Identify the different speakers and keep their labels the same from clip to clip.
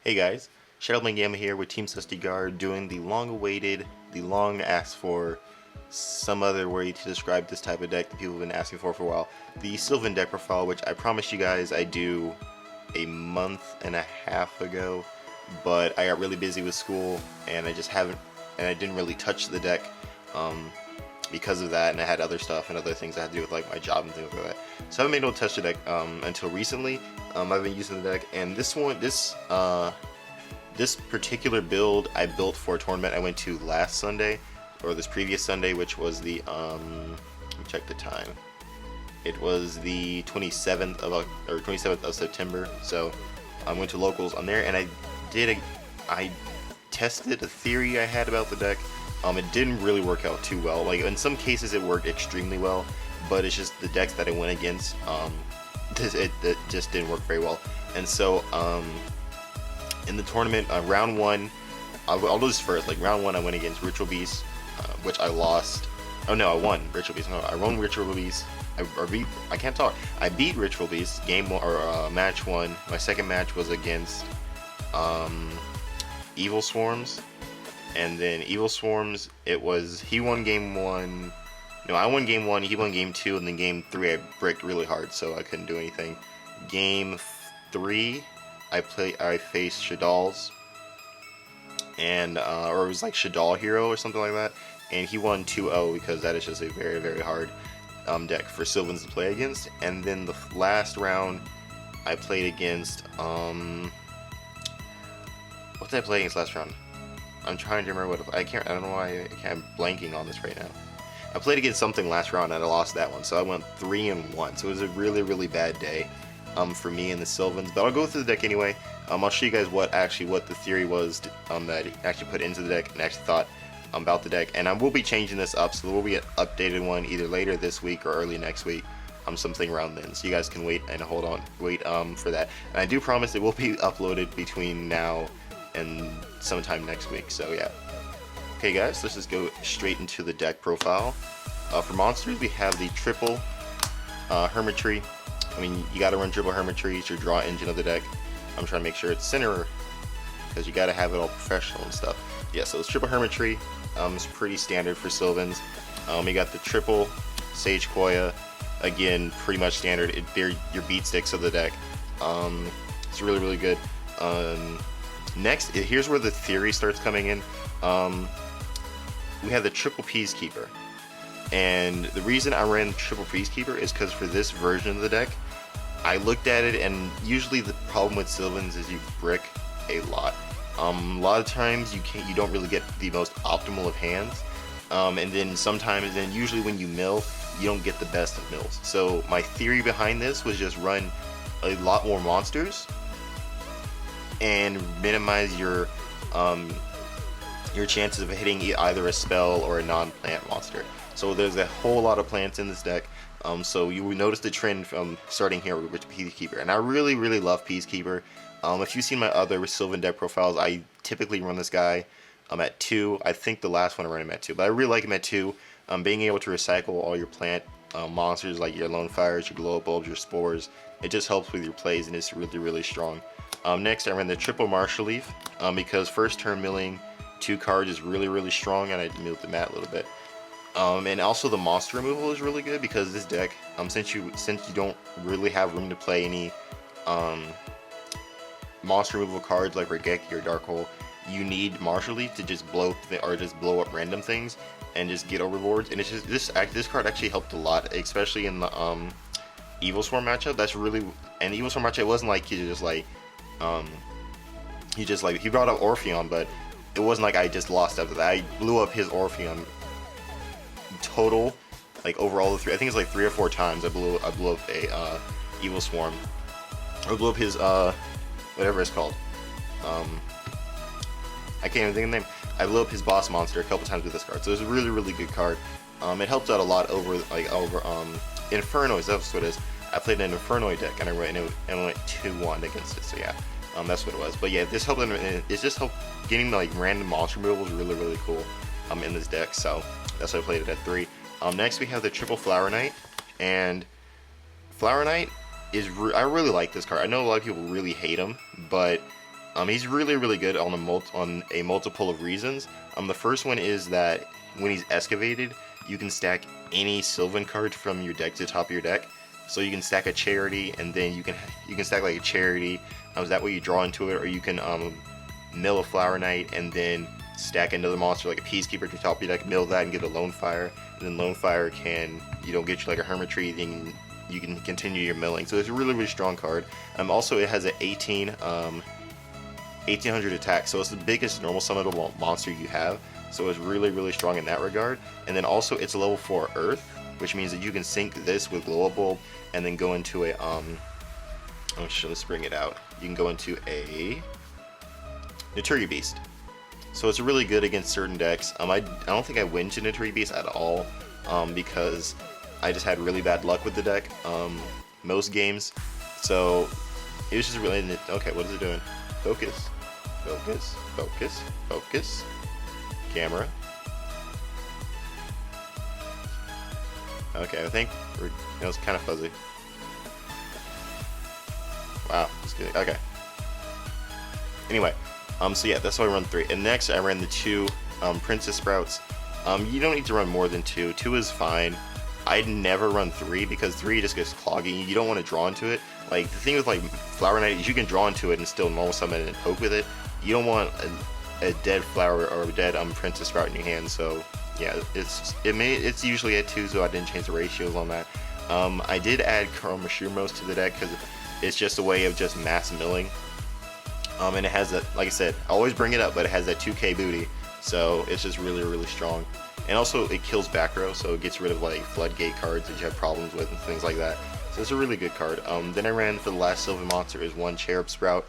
Speaker 1: Hey guys, Shadowman Gamma here with Team Guard doing the long-awaited, the long-asked-for, some other way to describe this type of deck that people have been asking for a while, the Sylvan deck profile, which I promised you guys I do a month and a half ago, but I got really busy with school and I just haven't, and I didn't really touch the deck because of that, and I had other stuff and other things I had to do with like my job and things like that. So I haven't been able to touch the deck until recently. I've been using the deck, and this particular build I built for a tournament I went to last Sunday, or this previous Sunday, which was the let me check the time. It was the 27th of September. So I went to locals on there, and I tested a theory I had about the deck. It didn't really work out too well. Like in some cases it worked extremely well, but it's just the decks that I went against, it just didn't work very well. And so in the tournament, round one, I'll do this first. Like round one, I went against Ritual Beast, which I lost. Oh no, I won Ritual Beast. No, I won Ritual Beast. I can't talk. I beat Ritual Beast game one, or match one. My second match was against Evil Swarms, and then Evil Swarms. He won game one. No, I won game one. He won game two, and then game three I bricked really hard, so I couldn't do anything. Game three, I faced Shadal's, and or it was like Shadal Hero or something like that, and he won 2-0 because that is just a very, very hard deck for Sylvans to play against. And then the last round, I played against what did I play against last round? I'm trying to remember what I don't know why I'm blanking on this right now. I played against something last round and I lost that one, so I went 3-1. So it was a really, really bad day for me and the Sylvans. But I'll go through the deck anyway. I'll show you guys what the theory was that I actually put into the deck and actually thought about the deck. And I will be changing this up, so there will be an updated one either later this week or early next week. Something around then, so you guys can wait and wait for that. And I do promise it will be uploaded between now and sometime next week. So yeah. Okay guys, let's just go straight into the deck profile. For monsters, we have the triple Hermitry. I mean, you gotta run triple Hermitry. It's your draw engine of the deck. I'm trying to make sure it's center, because you gotta have it all professional and stuff. Yeah, so it's triple Hermitry. It's pretty standard for Sylvans. We got the triple Sage Koya. Again, pretty much standard. They're your beat sticks of the deck. It's really, really good. Next, here's where the theory starts coming in. We have the triple Peacekeeper, and the reason I ran triple Peacekeeper is because for this version of the deck, I looked at it, and usually the problem with Sylvans is you brick a lot. A lot of times you don't really get the most optimal of hands, and then usually when you mill, you don't get the best of mills. So my theory behind this was just run a lot more monsters and minimize your chances of hitting either a spell or a non-plant monster. So there's a whole lot of plants in this deck. So you will notice the trend from starting here with Peacekeeper, and I really, really love Peacekeeper. If you've seen my other Sylvan deck profiles, I typically run this guy at 2. I think the last one I ran him at 2, but I really like him at 2. Being able to recycle all your plant monsters like your Lone Fires, your Glow Bulbs, your Spores, it just helps with your plays, and it's really, really strong. Next, I ran the triple Marshall Leaf because first turn milling 2 cards is really, really strong, and I milled the mat a little bit. And also the monster removal is really good because this deck, since you don't really have room to play any monster removal cards like Regeki or Dark Hole, you need Marshall Leaf to just blow up random things and just get overboards. And it's just this card actually helped a lot, especially in the Evil Swarm matchup. And Evil Swarm matchup, it wasn't like he brought up Orpheon, but it wasn't like I just lost after that. I blew up his Orpheon total, like overall the 3. I think it's like 3 or 4 times. I blew up a Evil Swarm, or blew up his whatever it's called. I can't even think of the name. I blew up his boss monster a couple times with this card. So it's a really, really good card. It helps out a lot over Infernoids. That's what it is. I played an Infernoid deck and I went 2-1 against it. So yeah. That's what it was. But yeah, this helped. It's just helped getting the random monster removal is really, really cool in this deck. So that's why I played it at 3. Next we have the triple Flower Knight, and Flower Knight is I really like this card. I know a lot of people really hate him, but He's really good on a multiple of reasons. The first one is that when he's excavated, you can stack any Sylvan card from your deck to the top of your deck. So you can stack a Charity, and then you can stack like a Charity. That way you draw into it, or you can mill a Flower Knight and then stack another monster like a Peacekeeper to the top of your deck, mill that and get a Lone Fire, and then Lone Fire can get you like a Hermitry, then you can continue your milling. So it's a really strong card. Also it has an 1800 attack, so it's the biggest normal summonable monster you have. So it's really strong in that regard. And then also it's a level 4 Earth, which means that you can sync this with Glow Bulb and then go into a let's bring it out. You can go into a Naturi Beast. So it's really good against certain decks. I don't think I win to Naturi Beast at all, because I just had really bad luck with the deck most games. So it was just really okay. What is it doing? Focus, focus, focus, focus. Camera. Okay, I think it's kind of fuzzy. Wow, that's good. Okay. Anyway, so yeah, that's why I run 3. And next, I ran the 2 Princess Sprouts. You don't need to run more than 2. 2 is fine. I'd never run 3 because 3 just gets cloggy. You don't want to draw into it. Like the thing with like Flower Knight is you can draw into it and still normal summon it and poke with it. You don't want a dead flower or a dead Princess Sprout in your hand. So yeah, it's usually at 2, so I didn't change the ratios on that. I did add Chromashumos to the deck because it's just a way of just mass milling. And it has that, like I said, I always bring it up, but it has that 2k booty, so it's just really strong. And also it kills back row, so it gets rid of like floodgate cards that you have problems with and things like that. So it's a really good card. Then I ran for the last Sylvan monster is 1 Cherub Sprout.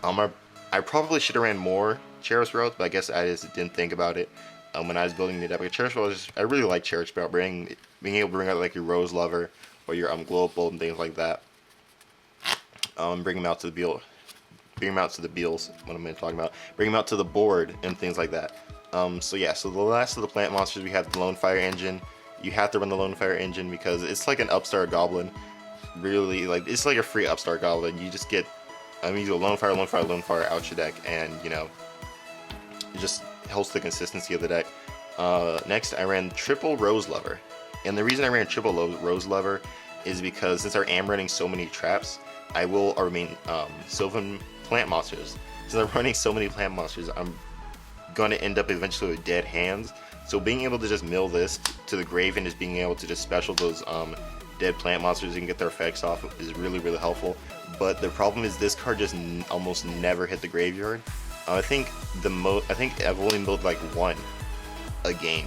Speaker 1: I probably should have ran more Cherub Sprouts, but I guess I just didn't think about it when I was building the deck. But Cherub Sprout, I really like Cherub Sprout, being able to bring out like your Rose Lover or your Glow Bulb and things like that. Bring them out to the Beals. What am I talking about? Bring them out to the board and things like that. So yeah, so the last of the plant monsters, we have the Lone Fire Engine. You have to run the Lone Fire Engine because it's like an Upstart Goblin. Really, like it's like a free Upstart Goblin. You just get, you do a Lone Fire, Lone Fire, Lone Fire out your deck, and it just helps the consistency of the deck. Next, I ran triple Rose Lover, and the reason I ran triple Rose Lover is because since I am running so many traps, Sylvan plant monsters. Since I'm running so many plant monsters, I'm going to end up eventually with dead hands. So being able to just mill this to the grave and just being able to just special those dead plant monsters and get their effects off is really helpful. But the problem is this card just almost never hit the graveyard. I think I've only milled like 1 a game.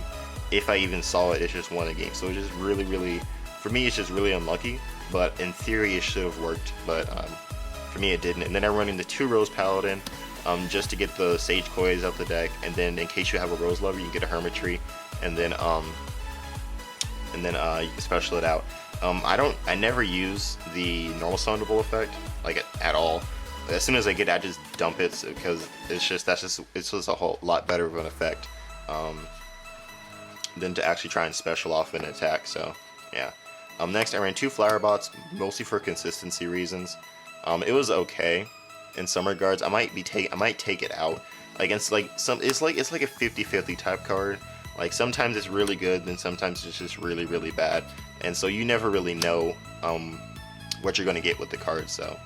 Speaker 1: If I even saw it, it's just 1 a game. So it's just really, for me, it's just really unlucky. But in theory, it should have worked. But for me, it didn't. And then I run into 2 Rose Paladin just to get the Sage Koi's out the deck. And then in case you have a Rose Lover, you can get a Hermitry. And then you can special it out. I never use the normal summonable effect like at all. As soon as I get it, I just dump it because it's just a whole lot better of an effect than to actually try and special off an attack. So yeah. Next, I ran 2 Flower Bots, mostly for consistency reasons. It was okay in some regards. I might take it out. It's like a 50-50 type card. Like sometimes it's really good, then sometimes it's just really bad. And so you never really know what you're gonna get with the card. So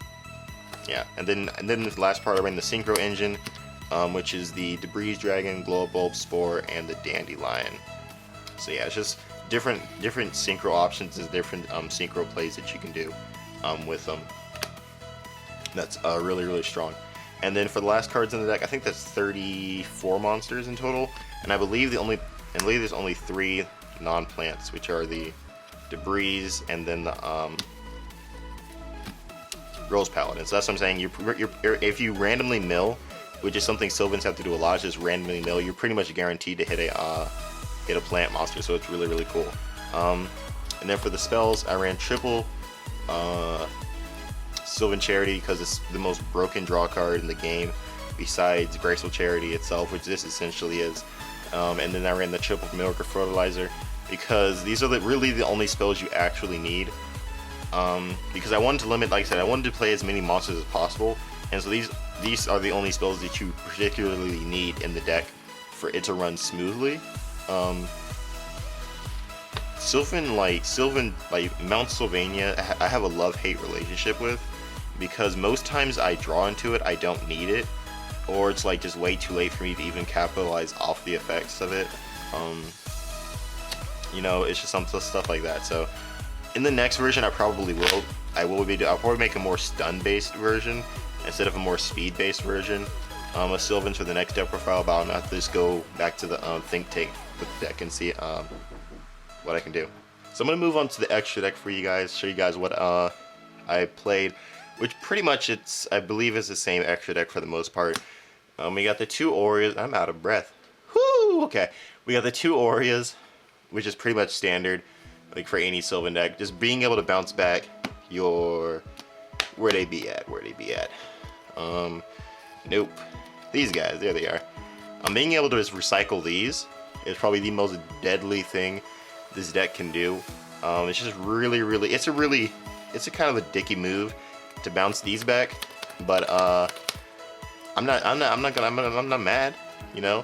Speaker 1: yeah. And then the last part, I ran the Synchro engine, which is the Debris Dragon, Glow Bulb, Spore, and the Dandelion. So yeah, it's just different synchro options and different synchro plays that you can do with them. That's really strong. And then for the last cards in the deck, I think that's 34 monsters in total, and I believe there's only 3 non-plants, which are the Debris and then the Rose Paladin. So that's what I'm saying. If you randomly mill, which is something Sylvans have to do a lot, is just randomly mill, you're pretty much guaranteed to hit a plant monster. So it's really cool. And then for the spells, I ran triple Sylvan Charity because it's the most broken draw card in the game, besides Graceful Charity itself, which this essentially is. And then I ran the triple Miracle Fertilizer because these are really the only spells you actually need. Because I wanted to limit, like I said, I wanted to play as many monsters as possible, And so these are the only spells that you particularly need in the deck for it to run smoothly. Sylvan, like Mount Sylvania, I have a love-hate relationship with, because most times I draw into it, I don't need it, or it's like just way too late for me to even capitalize off the effects of it. You know, it's just some stuff like that. So in the next version, I'll probably make a more stun-based version instead of a more speed-based version of Sylvans for the next deck profile. But I'll not just go back to the think tank with the deck and see what I can do. So I'm gonna move on to the extra deck for you guys, show you guys what I played, which pretty much I believe is the same extra deck for the most part. We got the 2 Aureas. I'm out of breath. Whoo! Okay, we got the 2 Aureas, which is pretty much standard, like for any Sylvan deck. Just being able to bounce back your where they be at. Nope. These guys, there they are. Being able to just recycle these is probably the most deadly thing this deck can do. It's just really, it's a kind of a dicky move to bounce these back, but I'm not mad, you know.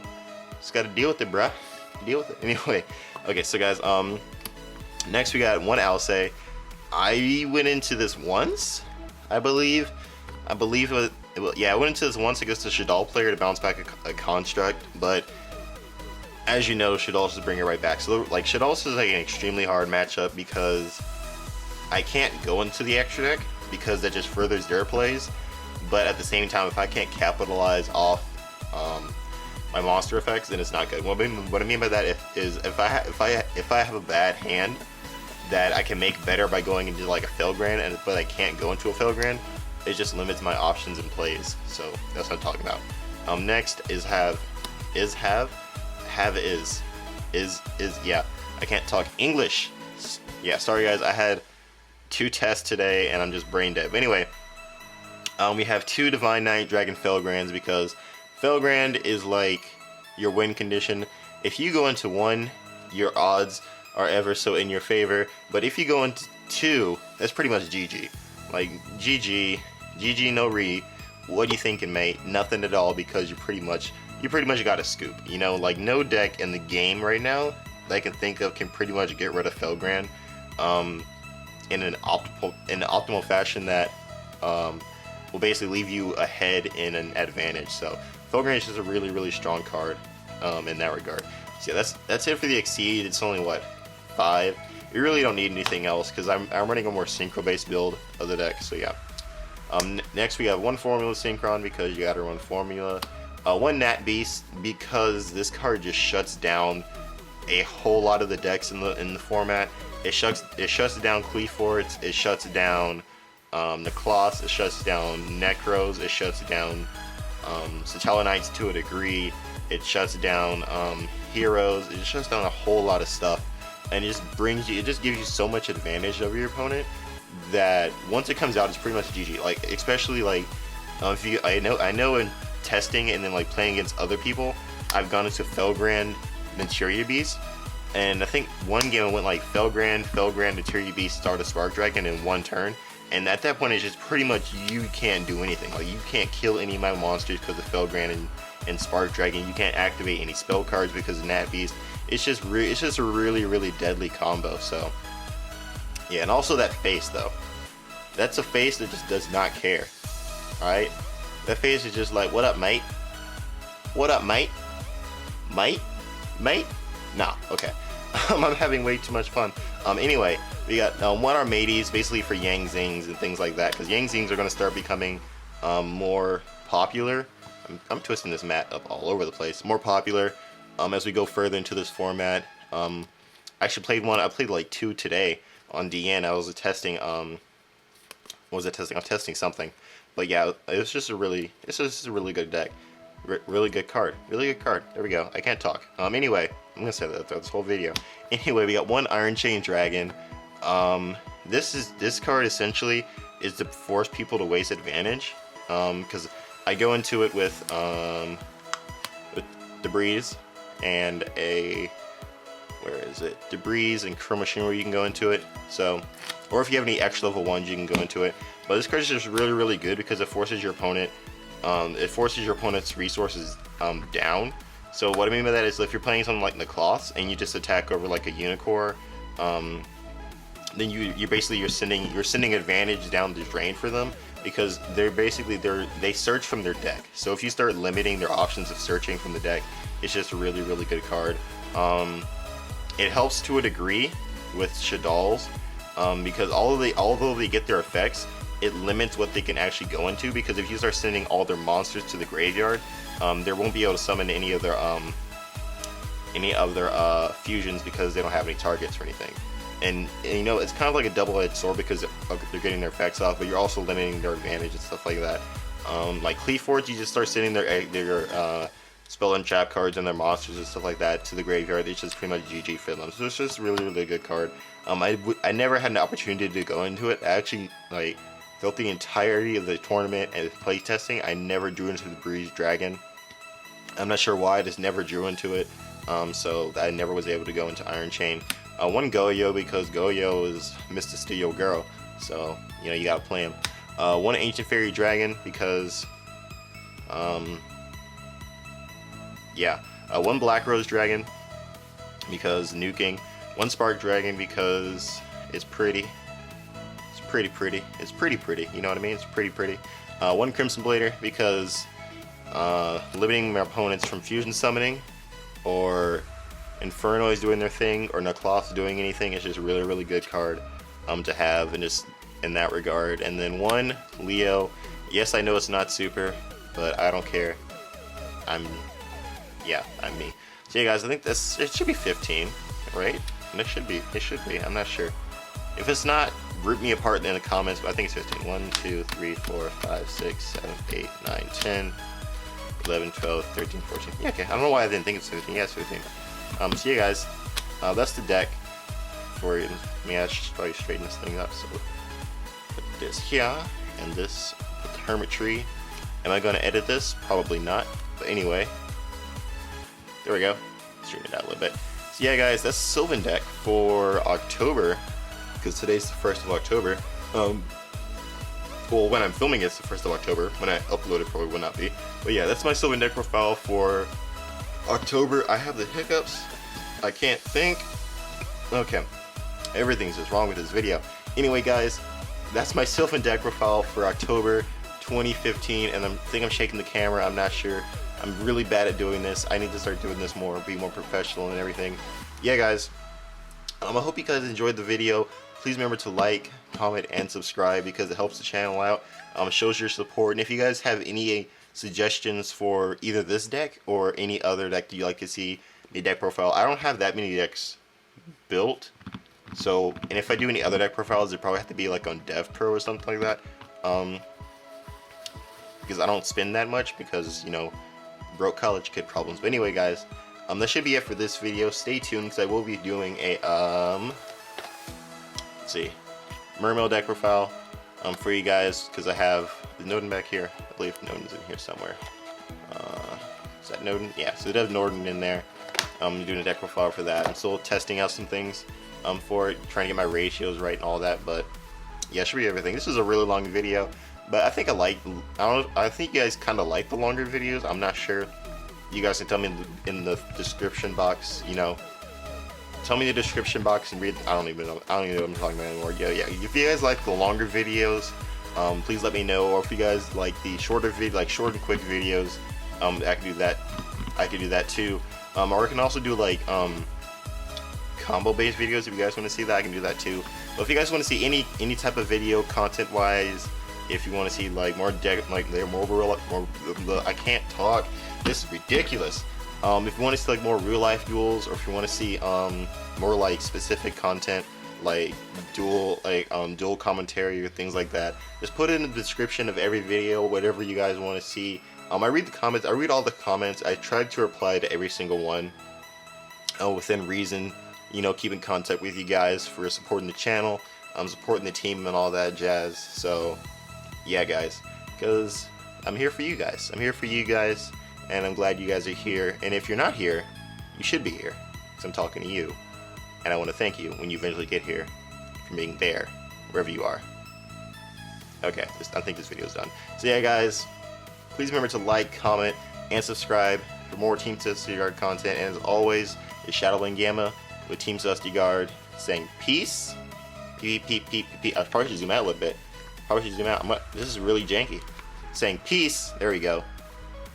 Speaker 1: Just gotta deal with it, bruh. Deal with it. Anyway, okay, so guys, next we got 1 Alcay. I went into this once, I believe yeah, I went into this once against a Shaddoll player to bounce back a construct, but as you know, Shaddoll just bring it right back. So like Shaddoll is like an extremely hard matchup because I can't go into the extra deck because that just furthers their plays. But at the same time, if I can't capitalize off my monster effects, then it's not good. What I mean by that is if I have a bad hand that I can make better by going into like a Felgrand, but I can't go into a Felgrand, it just limits my options and plays. So that's what I'm talking about. Next is yeah, I can't talk English. Yeah, sorry guys, I had 2 tests today and I'm just brain dead. But anyway, we have 2 Divine Knight Dragon Felgrands because Felgrand is like your win condition. If you go into 1, your odds are ever so in your favor, but if you go into 2, that's pretty much GG. Like GG no re. What are you thinking, mate? Nothing at all, because you pretty much got a scoop. You know, like no deck in the game right now that I can think of can pretty much get rid of Felgrand in an optimal fashion that will basically leave you ahead in an advantage. So Felgrand is just a really strong card in that regard. So yeah, that's it for the Exceed. It's only what, 5. You really don't need anything else because I'm running a more synchro based build of the deck. So yeah. Next we have 1 Formula Synchron because you gotta run Formula. 1 Nat Beast because this card just shuts down a whole lot of the decks in the format. It shuts down Cleaforts, it shuts down Neclos, it shuts down Necros, it shuts down Satella Knights to a degree, it shuts down Heroes, it shuts down a whole lot of stuff, and it just gives you so much advantage over your opponent that once it comes out, it's pretty much GG. Like especially like I know in testing and then like playing against other people, I've gone into Felgrand, Materia Beast, and I think one game I went like Felgrand, Materia Beast, start a Spark Dragon in 1 turn, and at that point it's just pretty much you can't do anything. Like you can't kill any of my monsters because of Felgrand and Spark Dragon. You can't activate any spell cards because of Nat Beast. It's just a really deadly combo. So yeah, and also that face though. That's a face that just does not care. Alright? That face is just like, what up, mate? What up, mate? Mate? Nah, okay. I'm having way too much fun. Anyway, we got 1 Armades, basically for Yang Zings and things like that, because Yang Zings are going to start becoming more popular. I'm twisting this mat up all over the place. More popular as we go further into this format. I actually played 1. I played like 2 today on DN. I was testing. What was I testing? I was testing something. But yeah, it's just a really good deck. Really good card. Really good card. There we go. I can't talk. Anyway, I'm gonna say that throughout this whole video. Anyway, we got 1 Iron Chain Dragon. This card essentially is to force people to waste advantage. Because I go into it with Debris and Debris and Chrome Machine where you can go into it. So, or if you have any extra level 1s, you can go into it. But this card is just really, really good because it forces your opponent, opponent's resources down. So what I mean by that is if you're playing something like the cloths and you just attack over like a unicorn, then you're sending advantage down the drain for them, because they search from their deck. So if you start limiting their options of searching from the deck, it's just a really, really good card. It helps to a degree with Shaddoll's, because although they get their effects, it limits what they can actually go into, because if you start sending all their monsters to the graveyard, they won't be able to summon any of their fusions because they don't have any targets or anything. And you know, it's kind of like a double-edged sword because they're getting their effects off, but you're also limiting their advantage and stuff like that. Like Cleaforge, you just start sending their spell and trap cards and their monsters and stuff like that to the graveyard. It's just pretty much GG for them. So it's just really, really good card. I never had an opportunity to go into it. I actually, like, throughout the entirety of the tournament and playtesting, I never drew into the Breeze Dragon. I'm not sure why, I just never drew into it. So I never was able to go into Iron Chain. One Goyo because Goyo is Mr. Steel Girl, so you know you gotta play him. One Ancient Fairy Dragon because, one Black Rose Dragon because nuking. One Spark Dragon because it's pretty. It's pretty pretty. It's pretty pretty. You know what I mean? It's pretty pretty. One Crimson Blader because limiting my opponents from fusion summoning, or Inferno is doing their thing, or Nakloth doing anything. It's just a really, really good card to have, and just in that regard. And then one Leo. Yes, I know it's not super, but I don't care. I'm me. So yeah, guys, I think it should be 15, right? And it should be. I'm not sure. If it's not, rip me apart in the comments. But I think it's 15. 1, 2, 3, 4, 5, 6, 7, 8, 9, 10, 11, 12, 13, 14. Yeah, okay. I don't know why I didn't think it's 15. Yeah, it's 15. So yeah, guys, that's the deck for you. I should probably straighten this thing up. So put this here, and this, put the Hermitry. Am I going to edit this? Probably not. But anyway, there we go. Straighten it out a little bit. So yeah, guys, that's the Sylvan deck for October, because today's the 1st of October. Well, when I'm filming it's the 1st of October. When I upload it, probably will not be. But yeah, that's my Sylvan deck profile for October. I have the hiccups. I can't think. Okay. Everything's just wrong with this video. Anyway, guys, that's my Sylvan deck profile for October 2015. And I think I'm shaking the camera. I'm not sure. I'm really bad at doing this. I need to start doing this more, be more professional and everything. Yeah, guys. I hope you guys enjoyed the video. Please remember to like, comment, and subscribe because it helps the channel out. Shows your support. And if you guys have any suggestions for either this deck or any other deck that you like to see the deck profile, I don't have that many decks built. So, and if I do any other deck profiles, it probably have to be like on DevPro or something like that. Because I don't spend that much because, you know, broke college kid problems. But anyway, guys, that should be it for this video. Stay tuned because I will be doing a let's see, Mermail deck profile for you guys, because I have the Norden back here. I believe Norden's in here somewhere. Is that Norden? Yeah, so it has Norden in there. I'm doing a deck profile for that. I'm still testing out some things for it, trying to get my ratios right and all that. But yeah, it should be everything. This is a really long video, but I think I think you guys kind of like the longer videos. I'm not sure. You guys can tell me in the description box, you know. Tell me in the description box and read. I don't even know what I'm talking about anymore. Yeah. If you guys like the longer videos, please let me know. Or if you guys like the short and quick videos, I can do that. I can do that too. Or I can also do like combo-based videos. If you guys want to see that, I can do that too. But if you guys want to see any type of video, content-wise, if you want to see like more deck, like they're more I can't talk. This is ridiculous. If you want to see like more real-life duels, or if you want to see more like specific content, like dual commentary or things like that, just put it in the description of every video, whatever you guys want to see. I read the comments. I read all the comments. I tried to reply to every single one within reason. You know, keep in contact with you guys for supporting the channel, supporting the team and all that jazz. So yeah, guys, because I'm here for you guys. I'm here for you guys. And I'm glad you guys are here. And if you're not here, you should be here, because I'm talking to you. And I want to thank you when you eventually get here for being there, wherever you are. Okay, I think this video is done. So yeah, guys, please remember to like, comment, and subscribe for more Team Dusty Guard content. And as always, it's Shadowwing Gamma with Team Dusty Guard saying peace. I probably should zoom out a little bit. Probably should zoom out. This is really janky. Saying peace. There we go.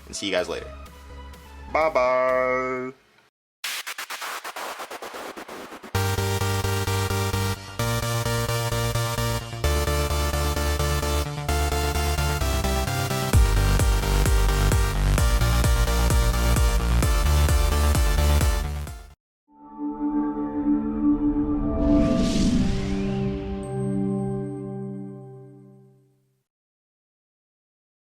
Speaker 1: And see you guys later. Bye bye.